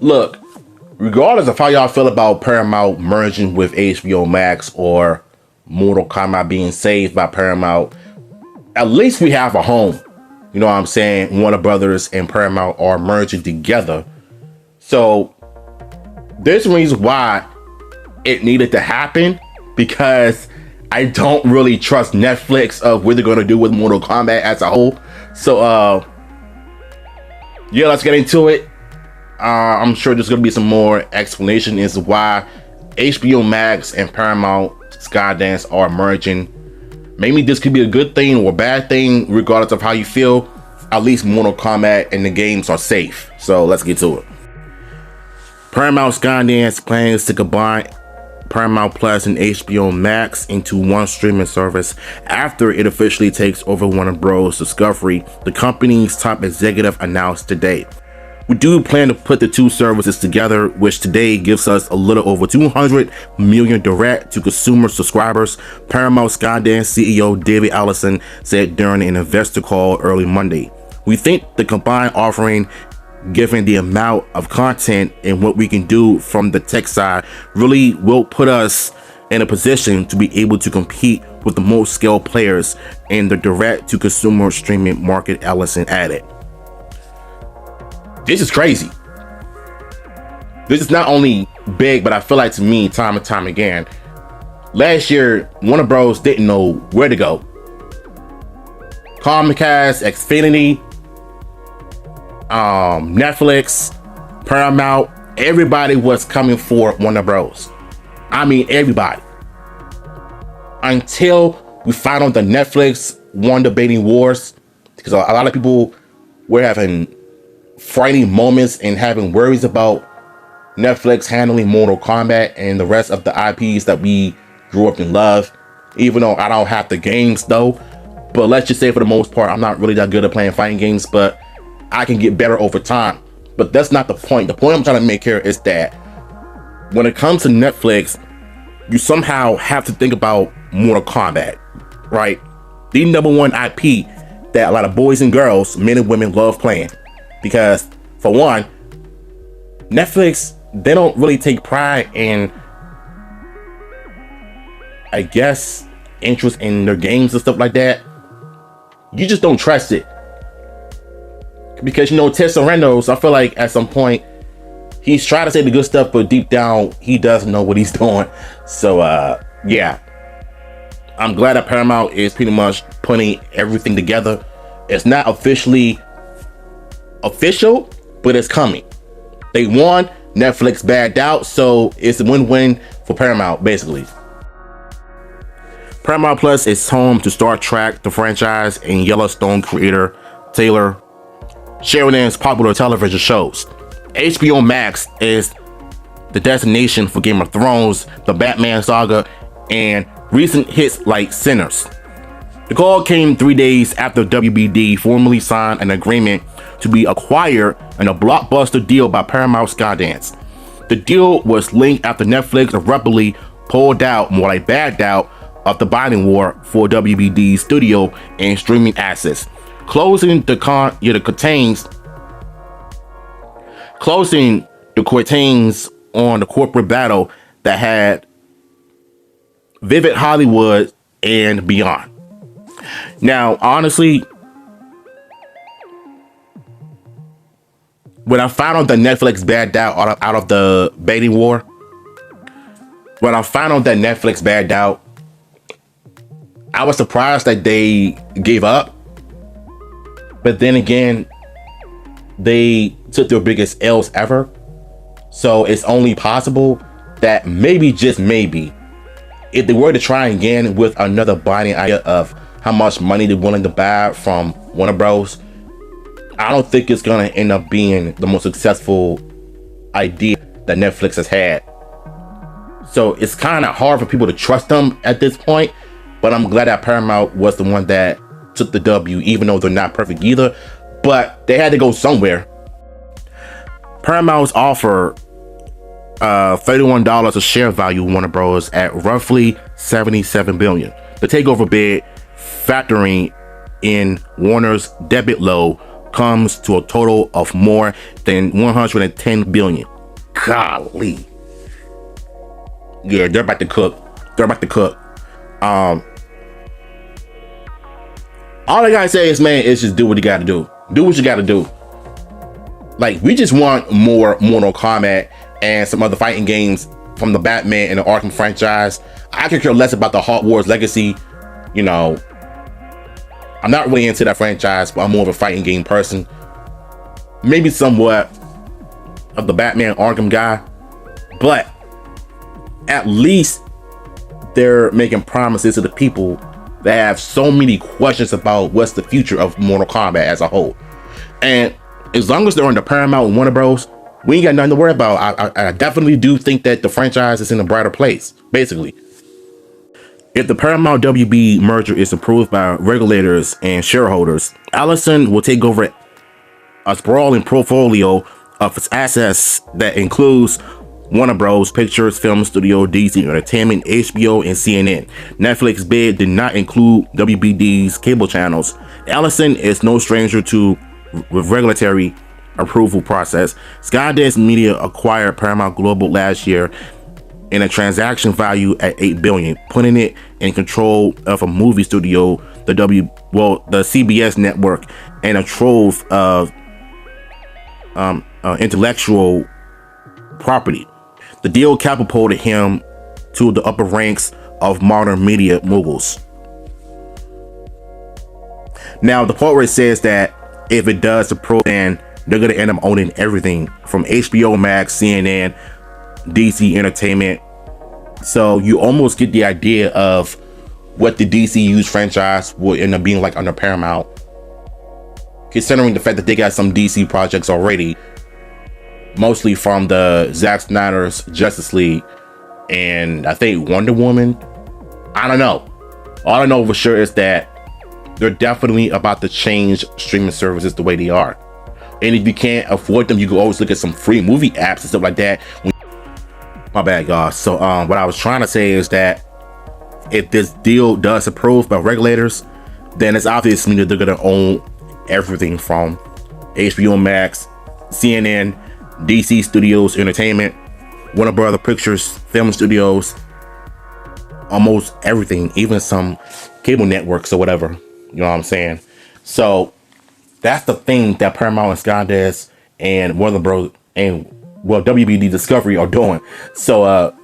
Look, regardless of how y'all feel about Paramount merging with HBO Max or Mortal Kombat being saved by Paramount, at least we have a home. You know what I'm saying? Warner Brothers and Paramount are merging together. So there's a reason why it needed to happen, because I don't really trust Netflix of what they're going to do with Mortal Kombat as a whole. So yeah, let's get into it. I'm sure there's going to be some more explanation as to why HBO Max and Paramount Skydance are merging. Maybe this could be a good thing or a bad thing, regardless of how you feel. At least Mortal Kombat and the games are safe. So let's get to it. Paramount Skydance plans to combine Paramount Plus and HBO Max into one streaming service after it officially takes over Warner Bros. Discovery, the company's top executive announced today. We do plan to put the two services together, which today gives us a little over 200 million direct-to-consumer subscribers, Paramount Skydance CEO David Allison said during an investor call early Monday. We think the combined offering, given the amount of content and what we can do from the tech side, really will put us in a position to be able to compete with the most scaled players in the direct-to-consumer streaming market, Allison added. This is crazy. This is not only big, but I feel like, to me, time and time again, last year, Warner Bros. Didn't know where to go. Comcast, Xfinity, Netflix, Paramount, everybody was coming for Warner Bros. I mean, everybody. Until we found out the Netflix won the bidding wars, because a lot of people were having frightening moments and having worries about Netflix handling Mortal Kombat and the rest of the IPs that we grew up and love. Even though I don't have the games though, but let's just say for the most part, I'm not really that good at playing fighting games, but I can get better over time. But that's not the point. The point I'm trying to make here is that when it comes to Netflix, you somehow have to think about Mortal Kombat, right? The number one IP that a lot of boys and girls, men and women, love playing. Because, for one, Netflix, they don't really take pride in, I guess, interest in their games and stuff like that. You just don't trust it. Because, you know, Ted Sarandos, I feel like at some point, he's trying to say the good stuff, but deep down, he doesn't know what he's doing. So, yeah. I'm glad that Paramount is pretty much putting everything together. It's not official, but it's coming. They won, Netflix backed out, so it's a win-win for Paramount, basically. Paramount Plus is home to Star Trek, the franchise, and Yellowstone creator Taylor Sheridan's popular television shows. HBO Max is the destination for Game of Thrones, the Batman saga, and recent hits like Sinners. The call came 3 days after WBD formally signed an agreement to be acquired in a blockbuster deal by Paramount Skydance. The deal was linked after Netflix abruptly pulled out, more like backed out, of the bidding war for WBD's studio and streaming assets, closing the curtains on the corporate battle that had Vivid Hollywood and beyond. Now, honestly, when I found out that Netflix backed out of the bidding war, I was surprised that they gave up. But then again, they took their biggest L's ever. So it's only possible that maybe, just maybe, if they were to try again with another binding idea of how much money they're willing to buy from Warner Bros., I don't think it's gonna end up being the most successful idea that Netflix has had. So it's kind of hard for people to trust them at this point, but I'm glad that Paramount was the one that took the W, even though they're not perfect either, but they had to go somewhere. Paramount's offer $31 a share value Warner Bros. At roughly $77 billion. The takeover bid, factoring in Warner's debit load comes to a total of more than 110 billion. Golly. Yeah, they're about to cook. They're about to cook. All I gotta say is, man, is just do what you gotta do. Do what you gotta do. Like, we just want more Mortal Kombat and some other fighting games from the Batman and the Arkham franchise. I could care less about the Hogwarts Legacy. You know, I'm not really into that franchise, but I'm more of a fighting game person. Maybe somewhat of the Batman Arkham guy, but at least they're making promises to the people that have so many questions about what's the future of Mortal Kombat as a whole. And as long as they're on the Paramount and Warner Bros., we ain't got nothing to worry about. I definitely do think that the franchise is in a brighter place, basically. If the Paramount WB merger is approved by regulators and shareholders, Allison will take over a sprawling portfolio of its assets that includes Warner Bros. Pictures, Film Studio, DC Entertainment, HBO, and CNN. Netflix bid did not include WBD's cable channels. Allison is no stranger to regulatory approval process. Skydance Media acquired Paramount Global last year in a transaction value at $8 billion, putting it in control of a movie studio, the CBS network, and a trove of intellectual property. The deal catapulted him to the upper ranks of modern media moguls. Now, the part where it says that if it does approve, then they're going to end up owning everything from HBO Max, CNN, DC Entertainment. So you almost get the idea of what the DCU's franchise will end up being like under Paramount, considering the fact that they got some DC projects already, mostly from the Zack Snyder's Justice League and I think Wonder Woman. I don't know. All I know for sure is that they're definitely about to change streaming services the way they are. And if you can't afford them, you can always look at some free movie apps and stuff like that. My bad, guys. So what I was trying to say is that if this deal does approve by regulators, then it's obvious to me that they're going to own everything from HBO Max, CNN, DC Studios Entertainment, Warner Brothers Pictures, Film Studios, almost everything, even some cable networks or whatever. You know what I'm saying? So that's the thing that Paramount and Skydance and Warner Bros. And WBD Discovery are doing. So,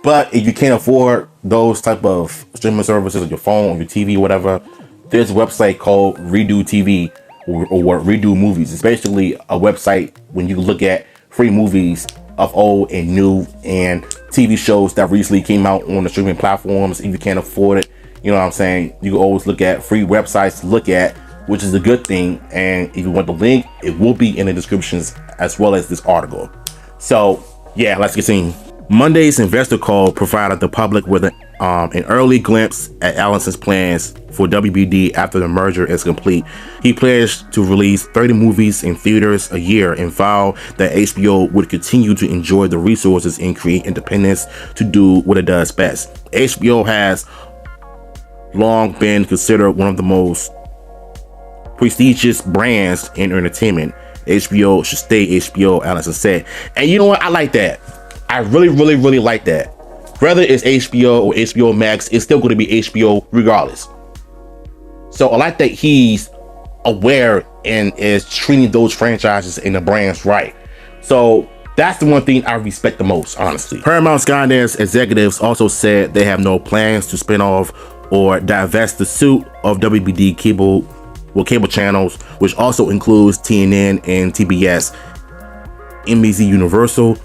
but if you can't afford those type of streaming services on your phone, on your TV, whatever, there's a website called Redo TV or Redo Movies. It's basically a website when you look at free movies of old and new and TV shows that recently came out on the streaming platforms. If you can't afford it, you know what I'm saying, you can always look at free websites to look at, which is a good thing. And if you want the link, it will be in the descriptions as well as this article. So yeah, let's get seen. Monday's investor call provided the public with an early glimpse at Allison's plans for WBD after the merger is complete. He pledged to release 30 movies in theaters a year and vowed that HBO would continue to enjoy the resources and create independence to do what it does best. HBO has long been considered one of the most prestigious brands in entertainment. HBO should stay HBO, Allison said. And you know what? I like that. I really, really, really like that. Whether it's HBO or HBO Max, it's still going to be HBO regardless. So I like that he's aware and is treating those franchises and the brands right. So that's the one thing I respect the most, honestly. Paramount Skydance executives also said they have no plans to spin off or divest the suit of WBD cable channels, which also includes TNN and TBS. NBC Universal,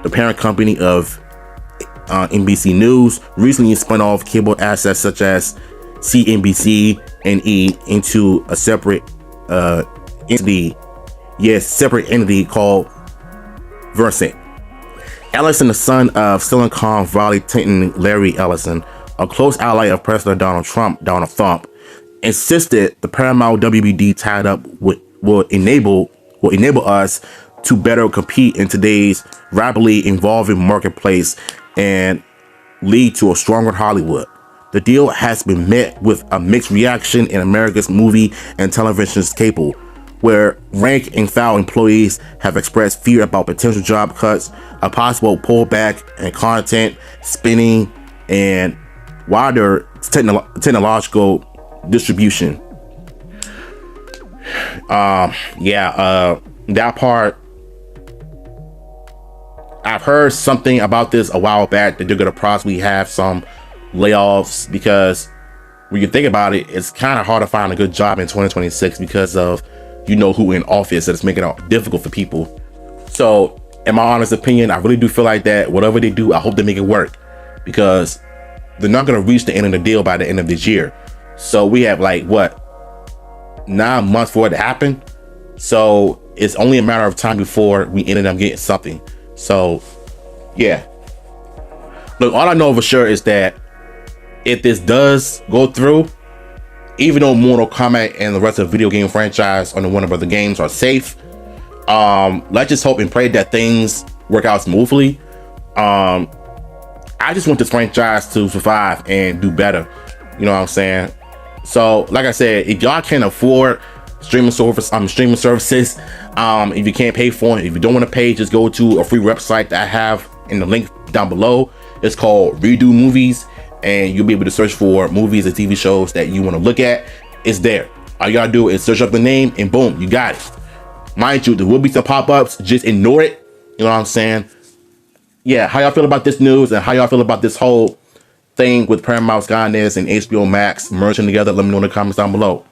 the parent company of NBC News, recently spun off cable assets such as CNBC and E into a separate entity called Versant. Ellison, the son of Silicon Valley titan Larry Ellison, a close ally of President Donald Trump, insisted the Paramount WBD tied up will enable us to better compete in today's rapidly evolving marketplace and lead to a stronger Hollywood. The deal has been met with a mixed reaction in America's movie and television's cable, where rank and file employees have expressed fear about potential job cuts, a possible pullback in content spending, and wider technological distribution. That part, I've heard something about this a while back, that they're gonna possibly have some layoffs, because when you think about it, it's kind of hard to find a good job in 2026 because of who in office, that it's making it difficult for people. So in my honest opinion, I really do feel like that whatever they do, I hope they make it work, because they're not going to reach the end of the deal by the end of this year. So we have like 9 months for it to happen. So it's only a matter of time before we ended up getting something. So yeah, look, all I know for sure is that if this does go through, even though Mortal Kombat and the rest of the video game franchise on the Warner Brother games are safe, let's just hope and pray that things work out smoothly. I just want this franchise to survive and do better. You know what I'm saying? So, like I said, if y'all can't afford streaming services, if you can't pay for it, if you don't want to pay, just go to a free website that I have in the link down below. It's called Redo Movies, and you'll be able to search for movies and TV shows that you want to look at. It's there. All you gotta do is search up the name, and boom, you got it. Mind you, there will be some pop-ups. Just ignore it. You know what I'm saying? Yeah, how y'all feel about this news, and how y'all feel about this whole thing with Paramount Skydance and HBO Max merging together? Let me know in the comments down below.